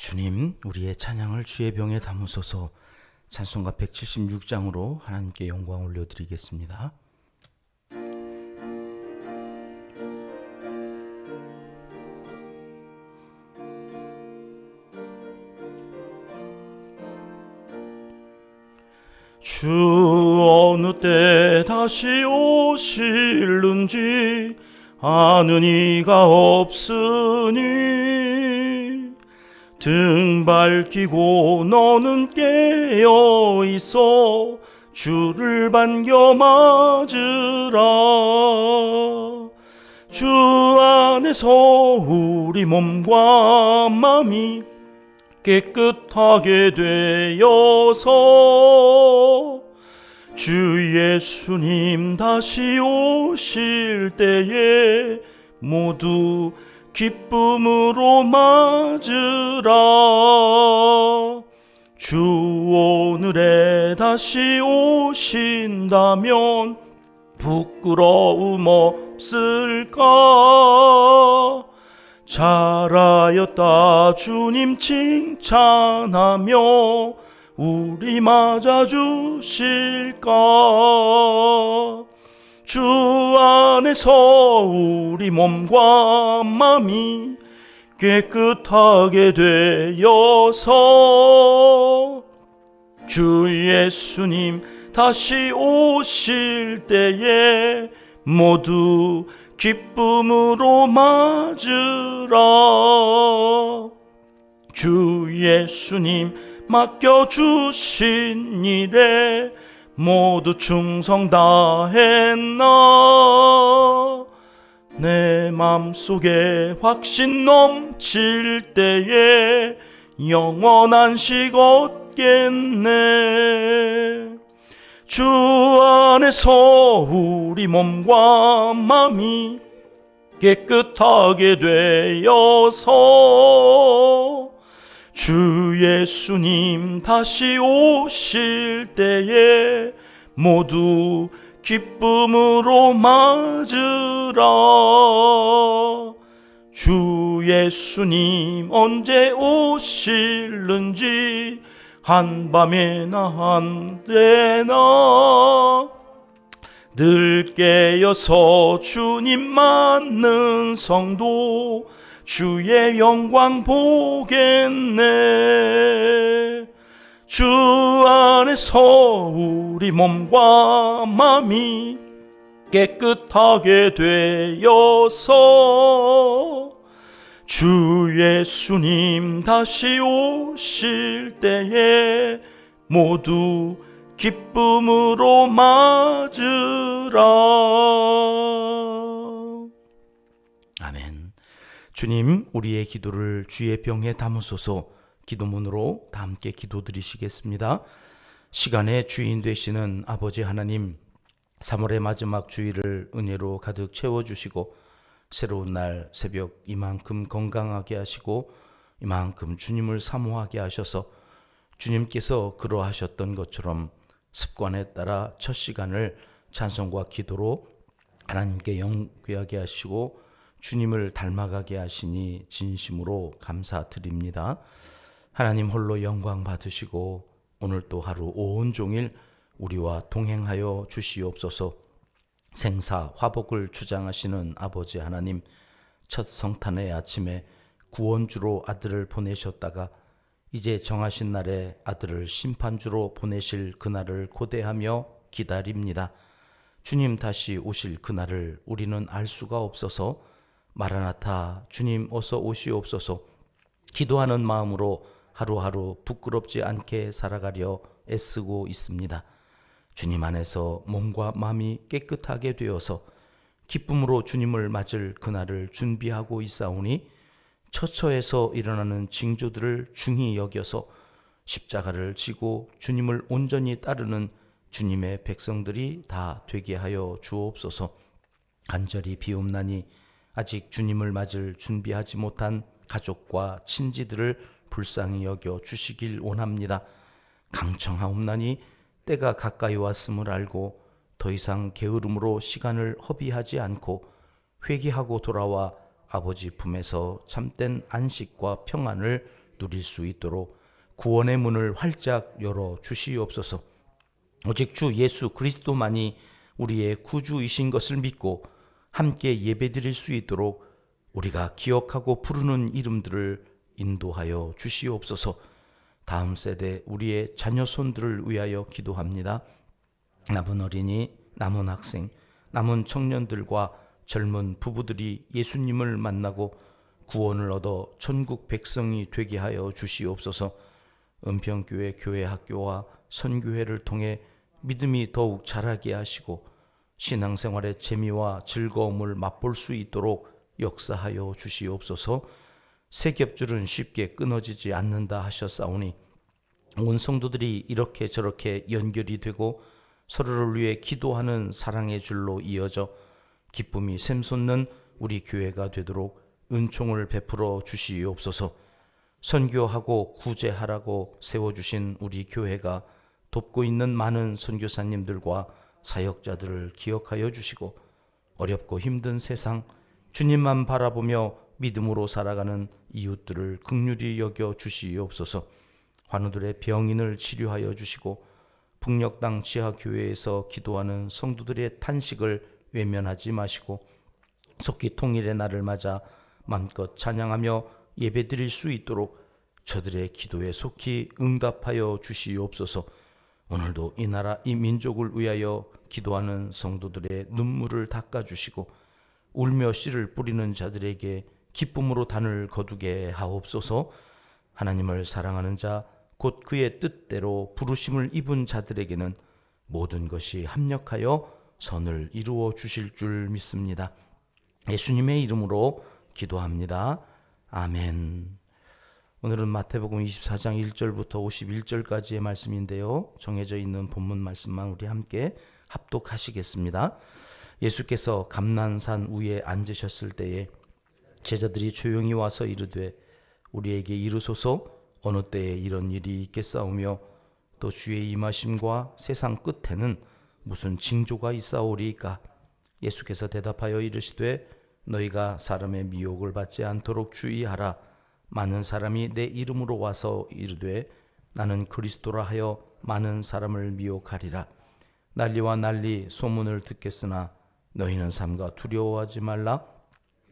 주님, 우리의 찬양을 주의 병에 담으소서. 찬송가 176장으로 하나님께 영광 올려드리겠습니다. 주 어느 때 다시 오실는지 아는 이가 없으니 등 밝히고 너는 깨어 있어 주를 반겨 맞으라. 주 안에서 우리 몸과 마음이 깨끗하게 되어서 주 예수님 다시 오실 때에 모두 기쁨으로 맞으라. 주 오늘에 다시 오신다면 부끄러움 없을까? 잘하였다 주님 칭찬하며 우리 맞아주실까? 주 안에서 우리 몸과 마음이 깨끗하게 되어서 주 예수님 다시 오실 때에 모두 기쁨으로 맞으라. 주 예수님 맡겨주신 일에 모두 충성 다했나? 내 맘속에 확신 넘칠 때에 영원한 식 얻겠네. 주 안에서 우리 몸과 마음이 깨끗하게 되어서 주 예수님 다시 오실 때에 모두 기쁨으로 맞으라. 주 예수님 언제 오실는지 한밤에나 한때나 늘 깨어서 주님 맞는 성도 주의 영광 보겠네. 주 안에서 우리 몸과 마음이 깨끗하게 되어서 주 예수님 다시 오실 때에 모두 기쁨으로 맞으라. 아멘. 주님, 우리의 기도를 주의 병에 담으소서. 기도문으로 다 함께 기도드리시겠습니다. 시간의 주인 되시는 아버지 하나님, 3월의 마지막 주일을 은혜로 가득 채워주시고 새로운 날 새벽 이만큼 건강하게 하시고 이만큼 주님을 사모하게 하셔서 주님께서 그러하셨던 것처럼 습관에 따라 첫 시간을 찬송과 기도로 하나님께 영귀하게 하시고 주님을 닮아가게 하시니 진심으로 감사드립니다. 하나님 홀로 영광 받으시고 오늘 또 하루 온종일 우리와 동행하여 주시옵소서. 생사 화복을 주장하시는 아버지 하나님, 첫 성탄의 아침에 구원주로 아들을 보내셨다가 이제 정하신 날에 아들을 심판주로 보내실 그날을 고대하며 기다립니다. 주님 다시 오실 그날을 우리는 알 수가 없어서 마라나타 주님 어서 오시옵소서 기도하는 마음으로 하루하루 부끄럽지 않게 살아가려 애쓰고 있습니다. 주님 안에서 몸과 마음이 깨끗하게 되어서 기쁨으로 주님을 맞을 그날을 준비하고 있사오니 처처에서 일어나는 징조들을 중히 여겨서 십자가를 지고 주님을 온전히 따르는 주님의 백성들이 다 되게 하여 주옵소서. 간절히 비옵나니 아직 주님을 맞을 준비하지 못한 가족과 친지들을 불쌍히 여겨 주시길 원합니다. 강청하옵나니 때가 가까이 왔음을 알고 더 이상 게으름으로 시간을 허비하지 않고 회개하고 돌아와 아버지 품에서 참된 안식과 평안을 누릴 수 있도록 구원의 문을 활짝 열어 주시옵소서. 오직 주 예수 그리스도만이 우리의 구주이신 것을 믿고 함께 예배드릴 수 있도록 우리가 기억하고 부르는 이름들을 인도하여 주시옵소서. 다음 세대 우리의 자녀 손들을 위하여 기도합니다. 남은 어린이, 남은 학생, 남은 청년들과 젊은 부부들이 예수님을 만나고 구원을 얻어 천국 백성이 되게 하여 주시옵소서. 은평교회 교회 학교와 선교회를 통해 믿음이 더욱 자라게 하시고 신앙생활의 재미와 즐거움을 맛볼 수 있도록 역사하여 주시옵소서. 새 겹줄은 쉽게 끊어지지 않는다 하셨사오니 온 성도들이 이렇게 저렇게 연결이 되고 서로를 위해 기도하는 사랑의 줄로 이어져 기쁨이 샘솟는 우리 교회가 되도록 은총을 베풀어 주시옵소서. 선교하고 구제하라고 세워주신 우리 교회가 돕고 있는 많은 선교사님들과 사역자들을 기억하여 주시고 어렵고 힘든 세상 주님만 바라보며 믿음으로 살아가는 이웃들을 긍휼히 여겨 주시옵소서. 환우들의 병인을 치료하여 주시고 북녘땅 지하교회에서 기도하는 성도들의 탄식을 외면하지 마시고 속기 통일의 날을 맞아 마음껏 찬양하며 예배드릴 수 있도록 저들의 기도에 속히 응답하여 주시옵소서. 오늘도 이 나라 이 민족을 위하여 기도하는 성도들의 눈물을 닦아주시고 울며 씨를 뿌리는 자들에게 기쁨으로 단을 거두게 하옵소서. 하나님을 사랑하는 자 곧 그의 뜻대로 부르심을 입은 자들에게는 모든 것이 합력하여 선을 이루어 주실 줄 믿습니다. 예수님의 이름으로 기도합니다. 아멘. 오늘은 마태복음 24장 1절부터 51절까지의 말씀인데요. 정해져 있는 본문 말씀만 우리 함께 합독하시겠습니다. 예수께서 감난산 위에 앉으셨을 때에 제자들이 조용히 와서 이르되 우리에게 이르소서 어느 때에 이런 일이 있겠사오며 또 주의 임하심과 세상 끝에는 무슨 징조가 있사오리이까. 예수께서 대답하여 이르시되 너희가 사람의 미혹을 받지 않도록 주의하라. 많은 사람이 내 이름으로 와서 이르되 나는 그리스도라 하여 많은 사람을 미혹하리라. 난리와 난리 소문을 듣겠으나 너희는 삼가 두려워하지 말라.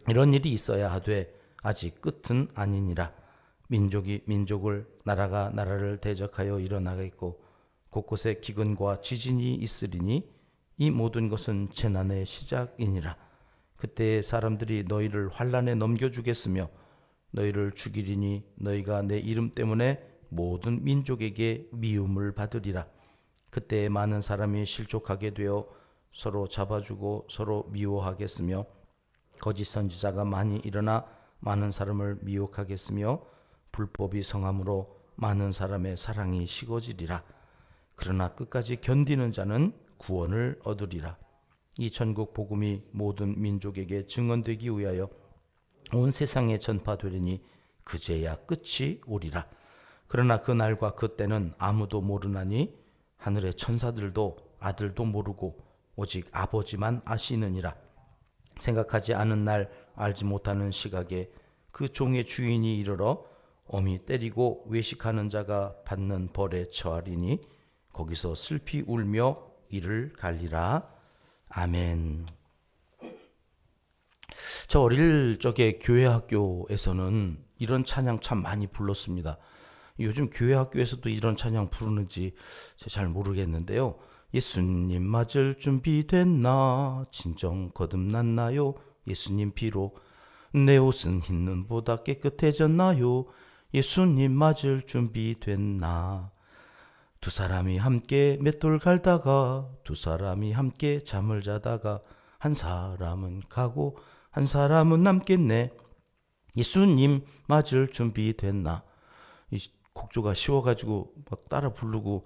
이런 일이 있어야 하되 아직 끝은 아니니라. 민족이 민족을 나라가 나라를 대적하여 일어나겠고 곳곳에 기근과 지진이 있으리니 이 모든 것은 재난의 시작이니라. 그때 사람들이 너희를 환난에 넘겨주겠으며 너희를 죽이리니 너희가 내 이름 때문에 모든 민족에게 미움을 받으리라. 그때 많은 사람이 실족하게 되어 서로 잡아주고 서로 미워하겠으며 거짓 선지자가 많이 일어나 많은 사람을 미혹하겠으며 불법이 성함으로 많은 사람의 사랑이 식어지리라. 그러나 끝까지 견디는 자는 구원을 얻으리라. 이 전국 복음이 모든 민족에게 증언되기 위하여 온 세상에 전파되리니 그제야 끝이 오리라. 그러나 그 날과 그 때는 아무도 모르나니 하늘의 천사들도 아들도 모르고 오직 아버지만 아시느니라. 생각하지 않은 날 알지 못하는 시각에 그 종의 주인이 이르러 어미 때리고 외식하는 자가 받는 벌에 처하리니 거기서 슬피 울며 이를 갈리라. 아멘. 저 어릴 적에 교회 학교에서는 이런 찬양 참 많이 불렀습니다. 요즘 교회 학교에서도 이런 찬양 부르는지 잘 모르겠는데요. 예수님 맞을 준비 됐나 진정 거듭났나요? 예수님 피로 내 옷은 흰 눈보다 깨끗해졌나요? 예수님 맞을 준비 됐나. 두 사람이 함께 맷돌 갈다가 두 사람이 함께 잠을 자다가 한 사람은 가고 한 사람은 남겠네. 예수님 맞을 준비 됐나. 이 곡조가 쉬워가지고 막 따라 부르고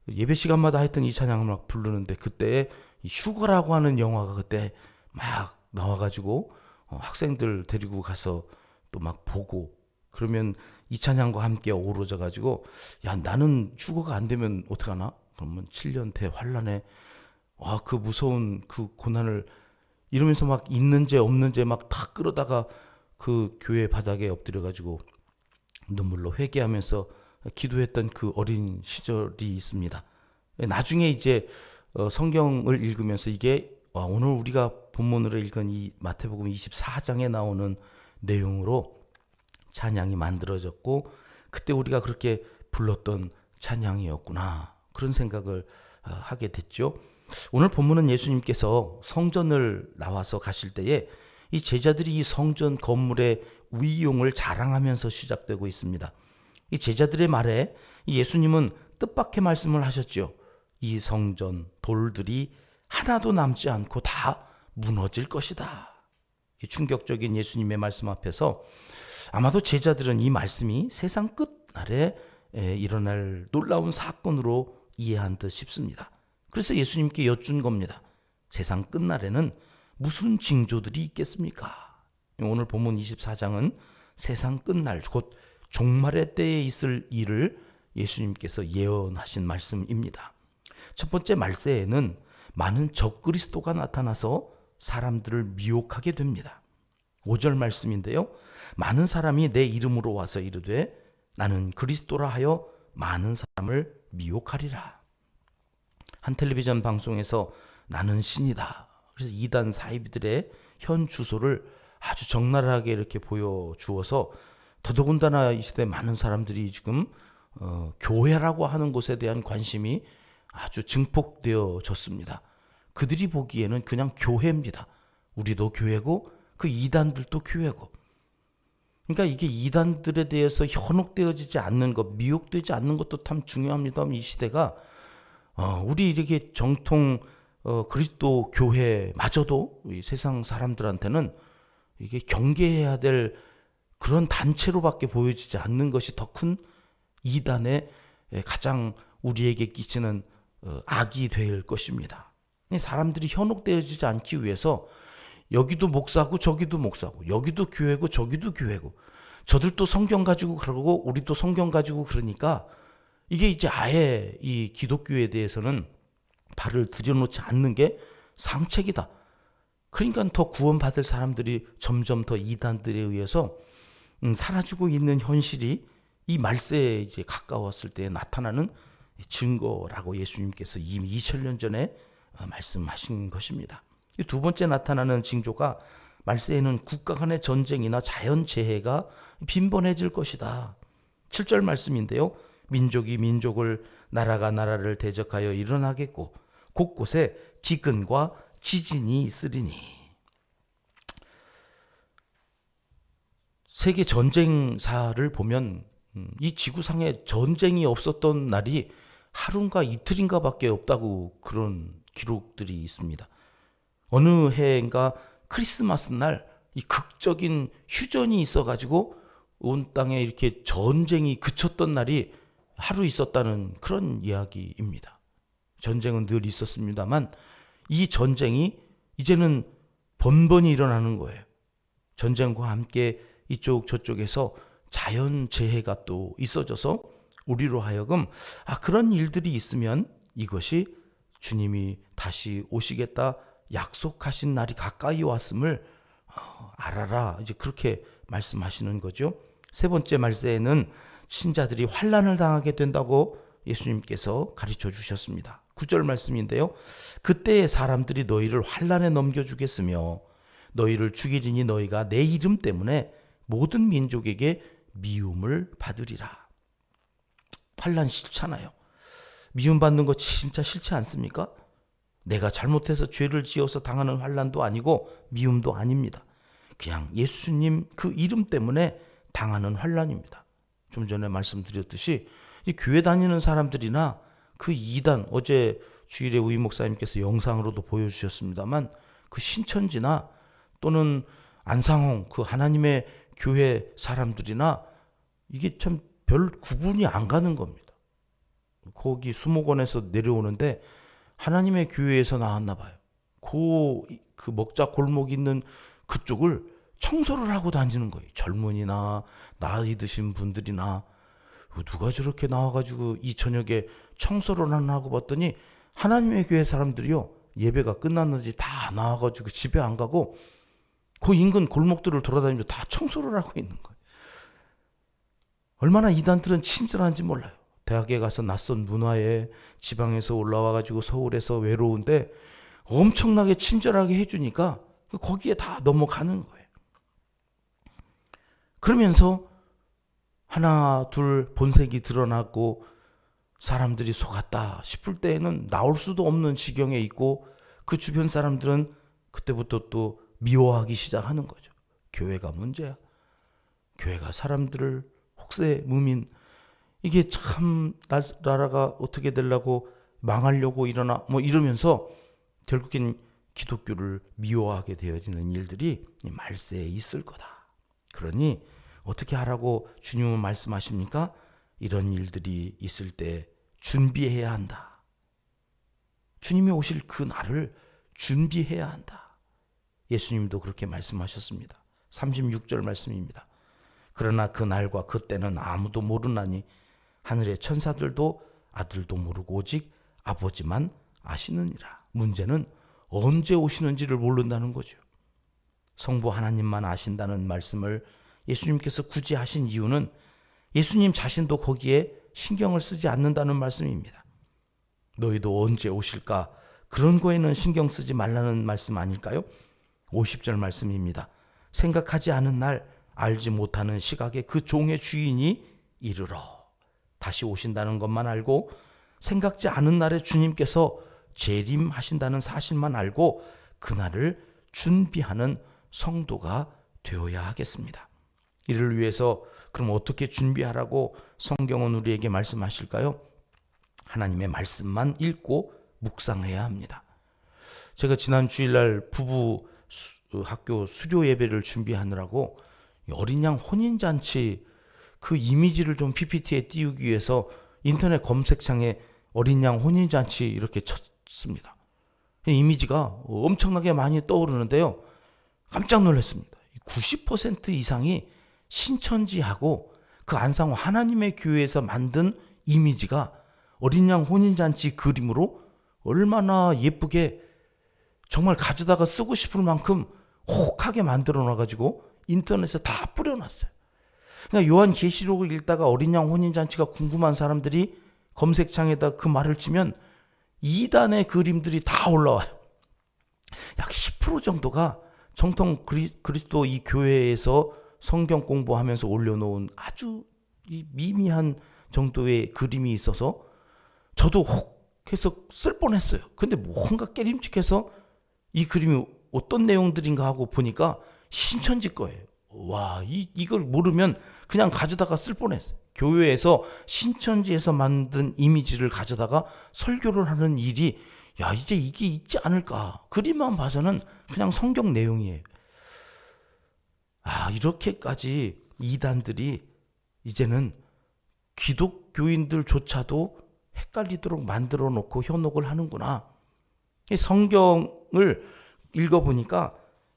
예배 시간마다 하여튼 이 찬양을 막 부르는데 그때 휴거라고 하는 영화가 그때 막 나와가지고 학생들 데리고 가서 또 막 보고 그러면 이 찬양과 함께 어우러져가지고 야 나는 휴거가 안 되면 어떡하나? 그러면 7년 대환란에 그 무서운 그 고난을 이러면서 막 있는 죄 없는 죄 막 다 끌어다가 그 교회 바닥에 엎드려가지고 눈물로 회개하면서 기도했던 그 어린 시절이 있습니다. 나중에 이제 성경을 읽으면서 이게 오늘 우리가 본문으로 읽은 이 마태복음 24장에 나오는 내용으로 찬양이 만들어졌고, 그때 우리가 그렇게 불렀던 찬양이었구나, 그런 생각을 하게 됐죠. 오늘 본문은 예수님께서 성전을 나와서 가실 때에 이 제자들이 이 성전 건물의 위용을 자랑하면서 시작되고 있습니다. 이 제자들의 말에 예수님은 뜻밖의 말씀을 하셨죠. 이 성전 돌들이 하나도 남지 않고 다 무너질 것이다. 이 충격적인 예수님의 말씀 앞에서 아마도 제자들은 이 말씀이 세상 끝날에 일어날 놀라운 사건으로 이해한 듯 싶습니다. 그래서 예수님께 여쭌 겁니다. 세상 끝날에는 무슨 징조들이 있겠습니까? 오늘 본문 24장은 세상 끝날, 곧 종말의 때에 있을 일을 예수님께서 예언하신 말씀입니다. 첫 번째 말세에는 많은 적그리스도가 나타나서 사람들을 미혹하게 됩니다. 5절 말씀인데요. 많은 사람이 내 이름으로 와서 이르되 나는 그리스도라 하여 많은 사람을 미혹하리라. 한 텔레비전 방송에서 나는 신이다, 그래서 이단 사이비들의 현 주소를 아주 적나라하게 이렇게 보여주어서, 더더군다나 이 시대 많은 사람들이 지금 교회라고 하는 곳에 대한 관심이 아주 증폭되어졌습니다. 그들이 보기에는 그냥 교회입니다. 우리도 교회고 그 이단들도 교회고. 그러니까 이게 이단들에 대해서 현혹되어지지 않는 것, 미혹되지 않는 것도 참 중요합니다. 이 시대가 우리 이렇게 정통 그리스도 교회마저도 이 세상 사람들한테는 이게 경계해야 될 그런 단체로밖에 보여지지 않는 것이 더 큰 이단의 가장 우리에게 끼치는 악이 될 것입니다. 사람들이 현혹되어지지 않기 위해서 여기도 목사고 저기도 목사고, 여기도 교회고 저기도 교회고, 저들도 성경 가지고 그러고 우리도 성경 가지고 그러니까 이게 이제 아예 이 기독교에 대해서는 발을 들여놓지 않는 게 상책이다. 그러니까 더 구원받을 사람들이 점점 더 이단들에 의해서 사라지고 있는 현실이 이 말세에 이제 가까웠을 때 나타나는 증거라고 예수님께서 이미 2000년 전에 말씀하신 것입니다. 두 번째 나타나는 징조가 말세에는 국가 간의 전쟁이나 자연재해가 빈번해질 것이다. 7절 말씀인데요. 민족이 민족을, 나라가 나라를 대적하여 일어나겠고 곳곳에 기근과 지진이 있으리니. 세계 전쟁사를 보면 이 지구상에 전쟁이 없었던 날이 하루인가 이틀인가 밖에 없다고 그런 기록들이 있습니다. 어느 해인가 크리스마스 날 이 극적인 휴전이 있어가지고 온 땅에 이렇게 전쟁이 그쳤던 날이 하루 있었다는 그런 이야기입니다. 전쟁은 늘 있었습니다만 이 전쟁이 이제는 번번이 일어나는 거예요. 전쟁과 함께 이쪽 저쪽에서 자연재해가 또 있어져서 우리로 하여금 그런 일들이 있으면 이것이 주님이 다시 오시겠다 약속하신 날이 가까이 왔음을 알아라, 이제 그렇게 말씀하시는 거죠. 세 번째 말세에는 신자들이 환난을 당하게 된다고 예수님께서 가르쳐 주셨습니다. 9절 말씀인데요. 그때의 사람들이 너희를 환난에 넘겨주겠으며 너희를 죽이리니 너희가 내 이름 때문에 모든 민족에게 미움을 받으리라. 환난 싫잖아요. 미움받는 거 진짜 싫지 않습니까? 내가 잘못해서 죄를 지어서 당하는 환난도 아니고 미움도 아닙니다. 그냥 예수님 그 이름 때문에 당하는 환난입니다. 좀 전에 말씀드렸듯이 이 교회 다니는 사람들이나 그 이단, 어제 주일에 우임 목사님께서 영상으로도 보여주셨습니다만 그 신천지나 또는 안상홍 그 하나님의 교회 사람들이나 이게 참 별 구분이 안 가는 겁니다. 거기 수목원에서 내려오는데 하나님의 교회에서 나왔나 봐요. 그 먹자 골목 있는 그쪽을 청소를 하고 다니는 거예요. 젊은이나 나이 드신 분들이나 누가 저렇게 나와가지고 이 저녁에 청소를 하나 하고 봤더니 하나님의 교회 사람들이요, 예배가 끝났는지 다 나와가지고 집에 안 가고 그 인근 골목들을 돌아다니면서 다 청소를 하고 있는 거예요. 얼마나 이단들은 친절한지 몰라요. 대학에 가서 낯선 문화에 지방에서 올라와가지고 서울에서 외로운데 엄청나게 친절하게 해주니까 거기에 다 넘어가는 거예요. 그러면서 하나 둘 본색이 드러나고 사람들이 속았다 싶을 때에는 나올 수도 없는 지경에 있고 그 주변 사람들은 그때부터 또 미워하기 시작하는 거죠. 교회가 문제야. 교회가 사람들을 혹세 무민, 이게 참 나라가 어떻게 되려고 망하려고 일어나 뭐 이러면서 결국엔 기독교를 미워하게 되어지는 일들이 말세에 있을 거다. 그러니 어떻게 하라고 주님은 말씀하십니까? 이런 일들이 있을 때 준비해야 한다. 주님이 오실 그 날을 준비해야 한다. 예수님도 그렇게 말씀하셨습니다. 36절 말씀입니다. 그러나 그 날과 그 때는 아무도 모르나니 하늘의 천사들도 아들도 모르고 오직 아버지만 아시느니라. 문제는 언제 오시는지를 모른다는 거죠. 성부 하나님만 아신다는 말씀을 예수님께서 굳이 하신 이유는 예수님 자신도 거기에 신경을 쓰지 않는다는 말씀입니다. 너희도 언제 오실까? 그런 거에는 신경 쓰지 말라는 말씀 아닐까요? 50절 말씀입니다. 생각하지 않은 날, 알지 못하는 시각에 그 종의 주인이 이르러. 다시 오신다는 것만 알고 생각지 않은 날에 주님께서 재림하신다는 사실만 알고 그날을 준비하는 성도가 되어야 하겠습니다. 이를 위해서 그럼 어떻게 준비하라고 성경은 우리에게 말씀하실까요? 하나님의 말씀만 읽고 묵상해야 합니다. 제가 지난 주일날 부부 학교 수료 예배를 준비하느라고 어린 양 혼인잔치 그 이미지를 좀 PPT에 띄우기 위해서 인터넷 검색창에 어린 양 혼인잔치 이렇게 쳤습니다. 이미지가 엄청나게 많이 떠오르는데요. 깜짝 놀랐습니다. 90% 이상이 신천지하고 그 안상호 하나님의 교회에서 만든 이미지가 어린 양 혼인잔치 그림으로 얼마나 예쁘게 정말 가져다가 쓰고 싶을 만큼 혹하게 만들어 놔가지고 인터넷에 다 뿌려놨어요. 그러니까 요한계시록을 읽다가 어린 양 혼인잔치가 궁금한 사람들이 검색창에다 그 말을 치면 2단의 그림들이 다 올라와요. 약 10% 정도가 정통 그리스도 이 교회에서 성경 공부하면서 올려놓은 아주 미미한 정도의 그림이 있어서 저도 혹해서 쓸 뻔했어요. 근데 뭔가 깨림칙해서 이 그림이 어떤 내용들인가 하고 보니까 신천지 거예요. 와, 이걸 모르면 그냥 가져다가 쓸 뻔했어요. 교회에서 신천지에서 만든 이미지를 가져다가 설교를 하는 일이 야 이제 이게 있지 않을까. 그림만 봐서는 그냥 성경 내용이에요. 아, 이렇게까지 이단들이 이제는 기독교인들조차도 헷갈리도록 만들어 놓고 현혹을 하는구나. 성경을 읽어보니까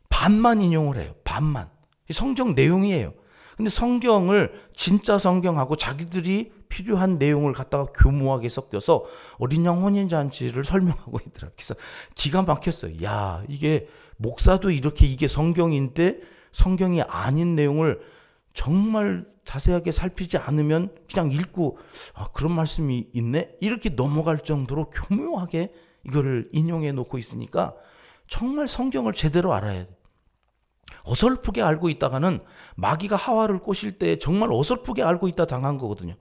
반만 인용을 해요. 반만. 성경 내용이에요. 근데 성경을 진짜 성경하고 자기들이 필요한 내용을 갖다가 교모하게 섞여서 어린 양 혼인잔치를 설명하고 있더라고요. 그래서 기가 막혔어요. 야, 이게 목사도 이렇게 이게 성경인데 성경이 아닌 내용을 정말 자세하게 살피지 않으면 그냥 읽고 아, 그런 말씀이 있네? 이렇게 넘어갈 정도로 교묘하게 이거를 인용해 놓고 있으니까 정말 성경을 제대로 알아야 돼. 어설프게 알고 있다가는 마귀가 하와를 꼬실 때 정말 어설프게 알고 있다 당한 거거든요.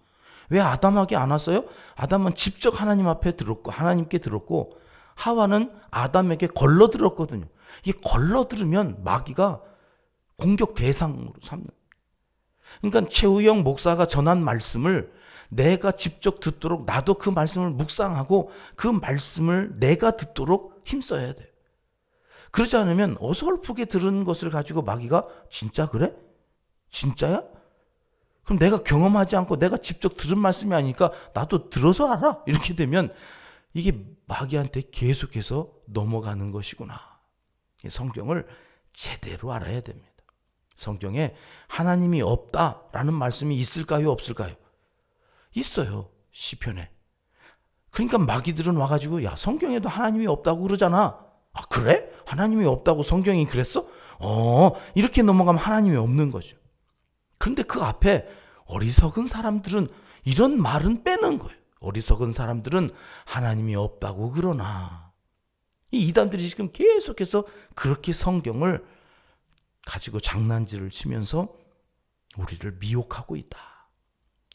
왜 아담에게 안 왔어요? 아담은 직접 하나님 앞에 들었고 하나님께 들었고 하와는 아담에게 걸러 들었거든요. 이게 걸러 들으면 마귀가 공격 대상으로 삼는. 그러니까 최우영 목사가 전한 말씀을 내가 직접 듣도록 나도 그 말씀을 묵상하고 그 말씀을 내가 듣도록 힘써야 돼요. 그러지 않으면 어설프게 들은 것을 가지고 마귀가 진짜 그래? 진짜야? 그럼 내가 경험하지 않고 내가 직접 들은 말씀이 아니니까 나도 들어서 알아. 이렇게 되면 이게 마귀한테 계속해서 넘어가는 것이구나. 성경을 제대로 알아야 됩니다. 성경에 하나님이 없다라는 말씀이 있을까요? 없을까요? 있어요. 시편에. 그러니까 마귀들은 와가지고 야 성경에도 하나님이 없다고 그러잖아. 아 그래? 하나님이 없다고 성경이 그랬어? 이렇게 넘어가면 하나님이 없는 거죠. 그런데 그 앞에 어리석은 사람들은 이런 말은 빼는 거예요. 어리석은 사람들은 하나님이 없다고 그러나, 이 이단들이 지금 계속해서 그렇게 성경을 가지고 장난질을 치면서 우리를 미혹하고 있다.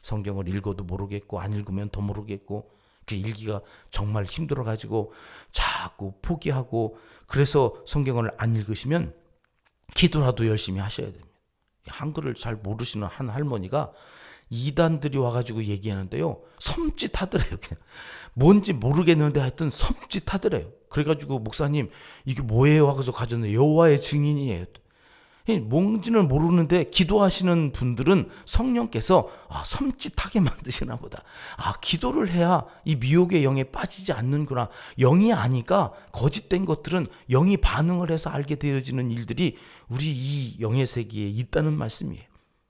성경을 읽어도 모르겠고 안 읽으면 더 모르겠고, 그 읽기가 정말 힘들어가지고 자꾸 포기하고, 그래서 성경을 안 읽으시면 기도라도 열심히 하셔야 됩니다. 한글을 잘 모르시는 한 할머니가 이단들이 와가지고 얘기하는데요, 섬찟하더래요. 그냥 뭔지 모르겠는데 하여튼 섬찟하더래요. 그래가지고 목사님 이게 뭐예요 하고서 가졌는데 여호와의 증인이에요. 뭔지는 모르는데 기도하시는 분들은 성령께서 섬찟하게 만드시나 보다. 기도를 해야 이 미혹의 영에 빠지지 않는구나. 영이 아니까 거짓된 것들은 영이 반응을 해서 알게 되어지는 일들이 우리 이 영의 세계에 있다는 말씀이에요.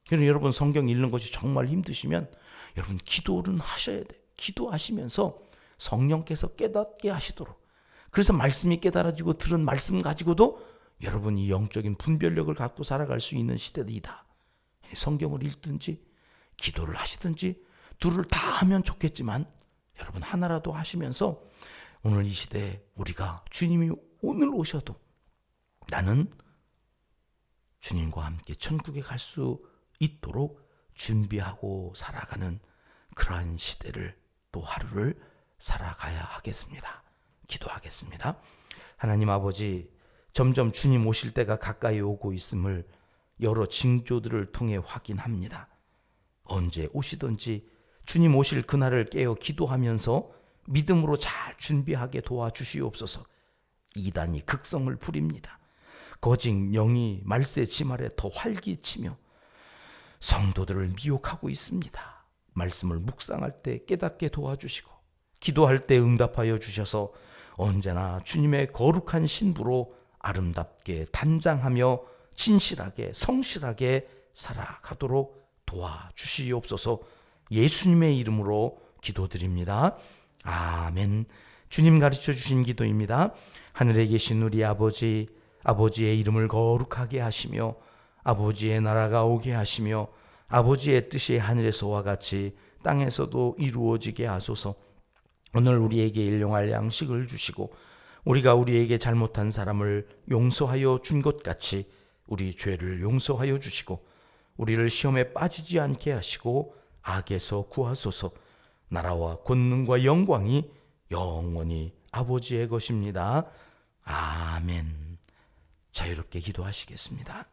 그래서 여러분 성경 읽는 것이 정말 힘드시면 여러분 기도는 하셔야 돼요. 기도하시면서 성령께서 깨닫게 하시도록. 그래서 말씀이 깨달아지고 들은 말씀 가지고도 여러분이 영적인 분별력을 갖고 살아갈 수 있는 시대이다. 성경을 읽든지 기도를 하시든지 둘을 다 하면 좋겠지만 여러분 하나라도 하시면서 오늘 이 시대에 우리가 주님이 오늘 오셔도 나는 주님과 함께 천국에 갈 수 있도록 준비하고 살아가는 그러한 시대를 또 하루를 살아가야 하겠습니다. 기도하겠습니다. 하나님 아버지, 점점 주님 오실 때가 가까이 오고 있음을 여러 징조들을 통해 확인합니다. 언제 오시든지 주님 오실 그날을 깨어 기도하면서 믿음으로 잘 준비하게 도와주시옵소서. 이단이 극성을 부립니다. 거짓 영이 말세 지말에 더 활기치며 성도들을 미혹하고 있습니다. 말씀을 묵상할 때 깨닫게 도와주시고 기도할 때 응답하여 주셔서 언제나 주님의 거룩한 신부로 아름답게 단장하며 진실하게 성실하게 살아가도록 도와주시옵소서. 예수님의 이름으로 기도드립니다. 아멘. 주님 가르쳐 주신 기도입니다. 하늘에 계신 우리 아버지, 아버지의 이름을 거룩하게 하시며 아버지의 나라가 오게 하시며 아버지의 뜻이 하늘에서와 같이 땅에서도 이루어지게 하소서. 오늘 우리에게 일용할 양식을 주시고 우리가 우리에게 잘못한 사람을 용서하여 준 것 같이 우리 죄를 용서하여 주시고 우리를 시험에 빠지지 않게 하시고 악에서 구하소서. 나라와 권능과 영광이 영원히 아버지의 것입니다. 아멘. 자유롭게 기도하시겠습니다.